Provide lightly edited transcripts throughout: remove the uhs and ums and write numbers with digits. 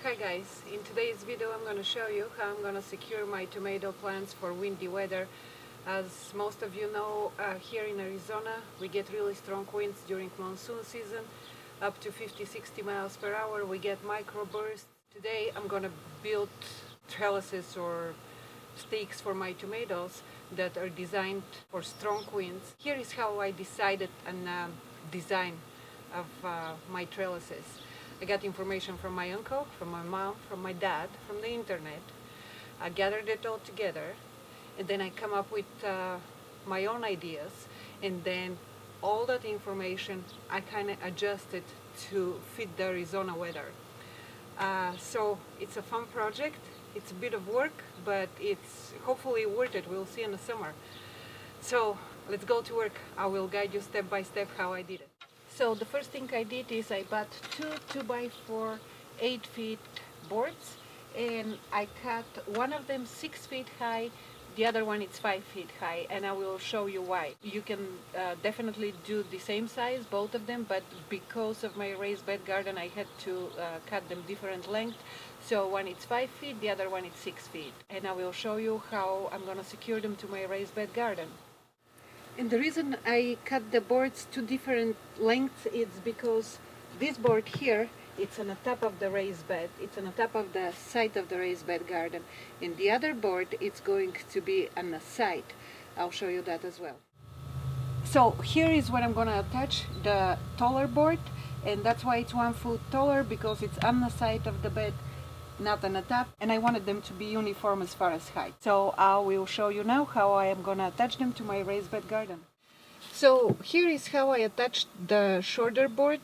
Hi guys, in today's video I'm going to show you how I'm going to secure my tomato plants for windy weather. As most of you know, here in Arizona we get really strong winds during monsoon season, up to 50-60 miles per hour. We get microbursts. Today I'm going to build trellises or stakes for my tomatoes that are designed for strong winds. Here is how I decided on design of my trellises. I got information from my uncle, from my mom, from my dad, from the internet. I gathered it all together, and then I come up with my own ideas, and then all that information I kind of adjusted to fit the Arizona weather. So it's a fun project. It's a bit of work, but it's hopefully worth it. We'll see in the summer. So let's go to work. I will guide you step by step how I did it. So the first thing I did is I bought two 2x4 8-feet boards, and I cut one of them 6 feet high, the other one is 5 feet high, and I will show you why. You can definitely do the same size, both of them, but because of my raised bed garden I had to cut them different length. So one is 5 feet, the other one is 6 feet, and I will show you how I'm going to secure them to my raised bed garden. And the reason I cut the boards to different lengths is because this board here, it's on the top of the raised bed. It's on the top of the side of the raised bed garden. And the other board, it's going to be on the side. I'll show you that as well. So here is what I'm going to attach, the taller board. And that's why it's 1 foot taller, because it's on the side of the bed, not on the top, and I wanted them to be uniform as far as height. So I will show you now how I am gonna attach them to my raised bed garden. So here is how I attached the shorter board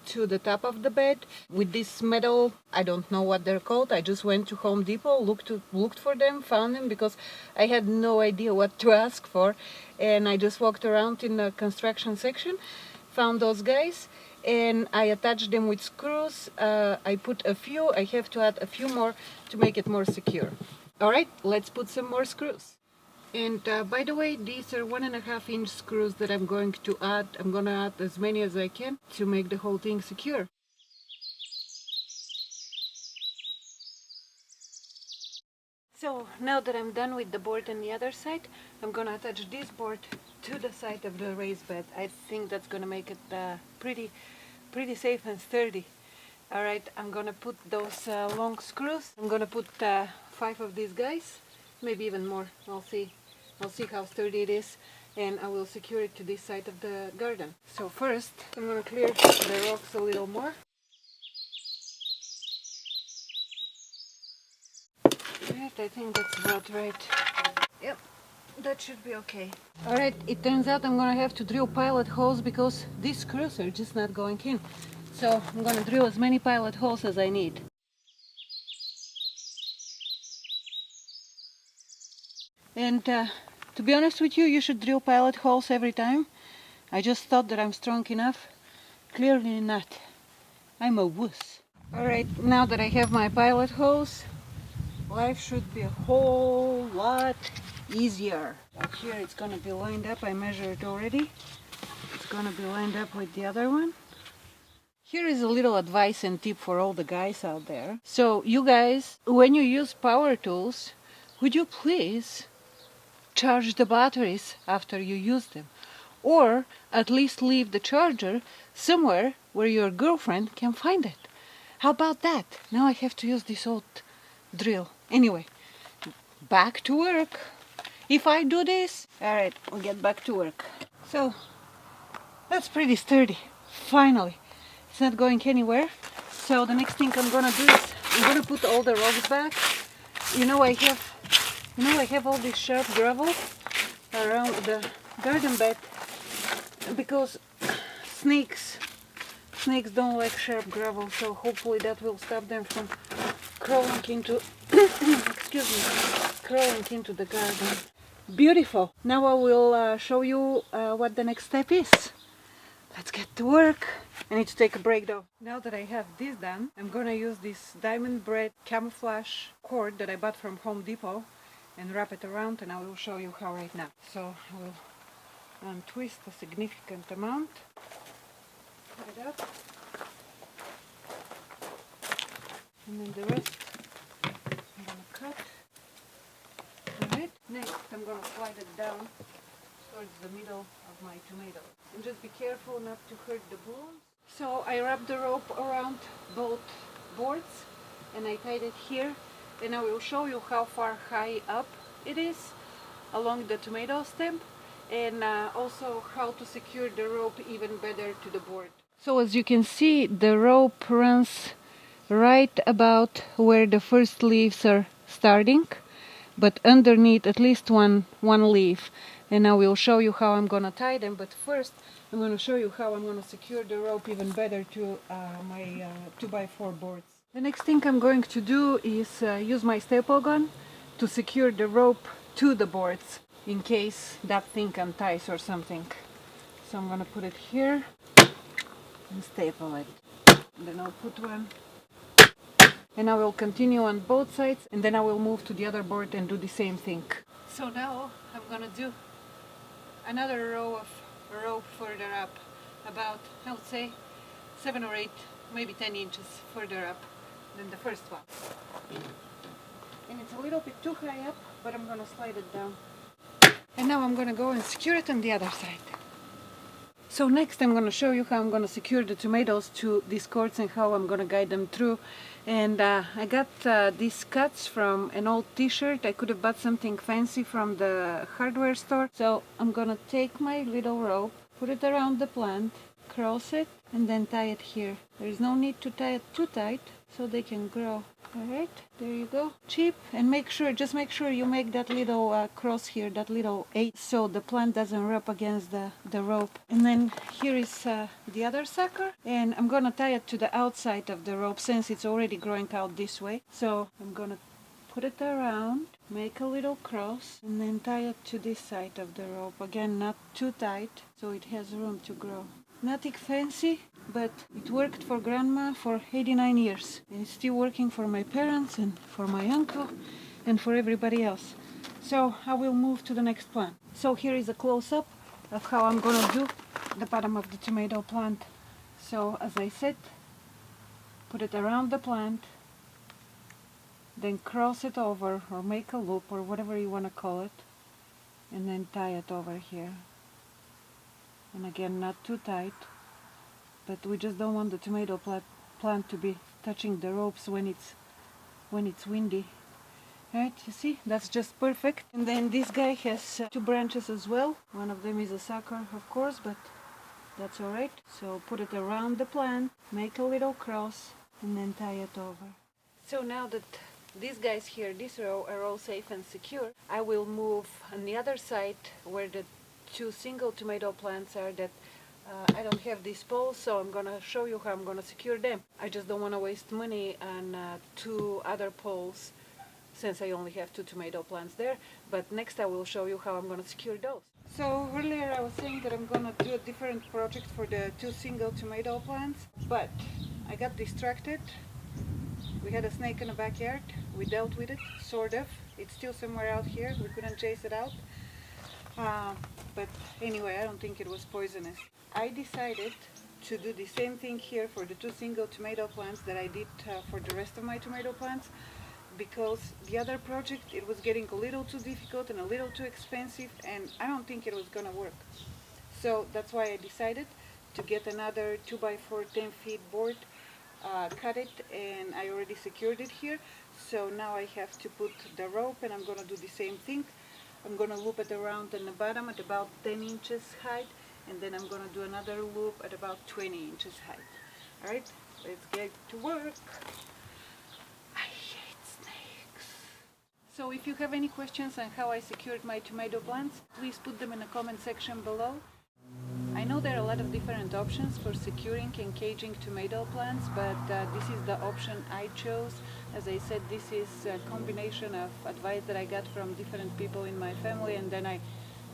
to the top of the bed with this metal, I don't know what they're called. I just went to Home Depot, looked for them, found them, because I had no idea what to ask for, and I just walked around in the construction section, found those guys, and I attached them with screws. I put a few, I have to add a few more to make it more secure. Alright, let's put some more screws. And by the way, these are 1.5 inch screws that I'm going to add. I'm going to add as many as I can to make the whole thing secure. So now that I'm done with the board on the other side, I'm going to attach this board to the side of the raised bed. I think that's going to make it pretty safe and sturdy. Alright, I'm going to put those long screws. I'm going to put 5 of these guys, maybe even more. I'll see how sturdy it is, and I will secure it to this side of the garden. So first, I'm going to clear the rocks a little more. Right, I think that's about right. Yep, that should be okay. Alright, it turns out I'm going to have to drill pilot holes because these screws are just not going in. So I'm going to drill as many pilot holes as I need. And to be honest with you, you should drill pilot holes every time. I just thought that I'm strong enough. Clearly not. I'm a wuss. Alright, now that I have my pilot holes, life should be a whole lot easier. Here it's going to be lined up. I measured already. It's going to be lined up with the other one. Here is a little advice and tip for all the guys out there. So you guys, when you use power tools, would you please charge the batteries after you use them? Or at least leave the charger somewhere where your girlfriend can find it. How about that? Now I have to use this old drill. Anyway, back to work. If I do this, alright, we'll get back to work. So, that's pretty sturdy. Finally. It's not going anywhere. So the next thing I'm gonna do is I'm gonna put all the rocks back. You know I have all this sharp gravel around the garden bed because snakes don't like sharp gravel, so hopefully that will stop them from crawling into crawling into the garden. Beautiful. Now I will show you what the next step is. Let's get to work. I need to take a break though. Now that I have this done, I'm gonna use this diamond braid camouflage cord that I bought from Home Depot and wrap it around, and I will show you how right now. So I will untwist a significant amount, put it up, and then the rest I'm gonna cut. Alright, next I'm gonna slide it down towards the middle of my tomato. And just be careful not to hurt the blooms. So I wrapped the rope around both boards and I tied it here, and I will show you how far high up it is along the tomato stem, and also how to secure the rope even better to the board. So as you can see, the rope runs right about where the first leaves are starting, but underneath at least one leaf. And I will show you how I'm gonna tie them, but first I'm gonna show you how I'm gonna secure the rope even better to my 2x4 boards. The next thing I'm going to do is use my staple gun to secure the rope to the boards in case that thing unties or something. So I'm gonna put it here and staple it. Then I'll put one, and I will continue on both sides, and then I will move to the other board and do the same thing. So now I'm gonna do another row of rope further up, about, I would say, 7 or 8, maybe 10 inches further up than the first one. And it's a little bit too high up, but I'm gonna slide it down. And now I'm gonna go and secure it on the other side. So next I'm gonna show you how I'm gonna secure the tomatoes to these cords and how I'm gonna guide them through. And I got these cuts from an old t-shirt. I could have bought something fancy from the hardware store. So I'm gonna take my little rope, put it around the plant, cross it, and then tie it here. There is no need to tie it too tight so they can grow. Alright, there you go. Cheap, and just make sure you make that little cross here, that little 8, so the plant doesn't rub against the rope. And then here is the other sucker, and I'm gonna tie it to the outside of the rope since it's already growing out this way. So I'm gonna put it around, make a little cross, and then tie it to this side of the rope. Again, not too tight, so it has room to grow. Nothing fancy, but it worked for Grandma for 89 years. And it's still working for my parents and for my uncle and for everybody else. So I will move to the next plant. So here is a close-up of how I'm gonna do the bottom of the tomato plant. So as I said, put it around the plant, then cross it over or make a loop or whatever you want to call it, and then tie it over here. And again, not too tight, but we just don't want the tomato plant to be touching the ropes when it's windy. Right, you see, that's just perfect. And then this guy has 2 branches as well. One of them is a sucker, of course, but that's alright. So put it around the plant, make a little cross, and then tie it over. So now that these guys here, this row, are all safe and secure, I will move on the other side where the 2 single tomato plants are that I don't have these poles, so I'm gonna show you how I'm gonna secure them. I just don't want to waste money on 2 other poles since I only have 2 tomato plants there, but next I will show you how I'm gonna secure those. So earlier I was saying that I'm gonna do a different project for the 2 single tomato plants, but I got distracted. We had a snake in the backyard. We dealt with it, sort of. It's still somewhere out here. We couldn't chase it out. But anyway, I don't think it was poisonous. I decided to do the same thing here for the 2 single tomato plants that I did for the rest of my tomato plants, because the other project, it was getting a little too difficult and a little too expensive, and I don't think it was gonna work. So that's why I decided to get another 2x4 10 feet board, cut it, and I already secured it here. So now I have to put the rope, and I'm gonna do the same thing. I'm going to loop it around in the bottom at about 10 inches height, and then I'm going to do another loop at about 20 inches height. Alright, let's get to work. I hate snakes. So if you have any questions on how I secured my tomato plants, please put them in the comment section below. I know there are a lot of different options for securing and caging tomato plants, but this is the option I chose. As I said, this is a combination of advice that I got from different people in my family, and then I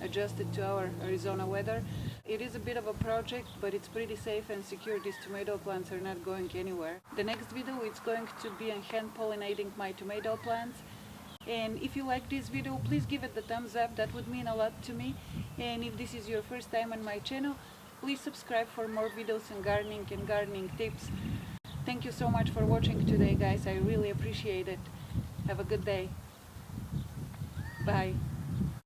adjusted to our Arizona weather. It is a bit of a project, but it's pretty safe and secure. These tomato plants are not going anywhere. The next video is going to be on hand pollinating my tomato plants. And if you like this video, please give it the thumbs up. That would mean a lot to me. And if this is your first time on my channel, please subscribe for more videos on gardening and gardening tips. Thank you so much for watching today, guys. I really appreciate it. Have a good day. Bye.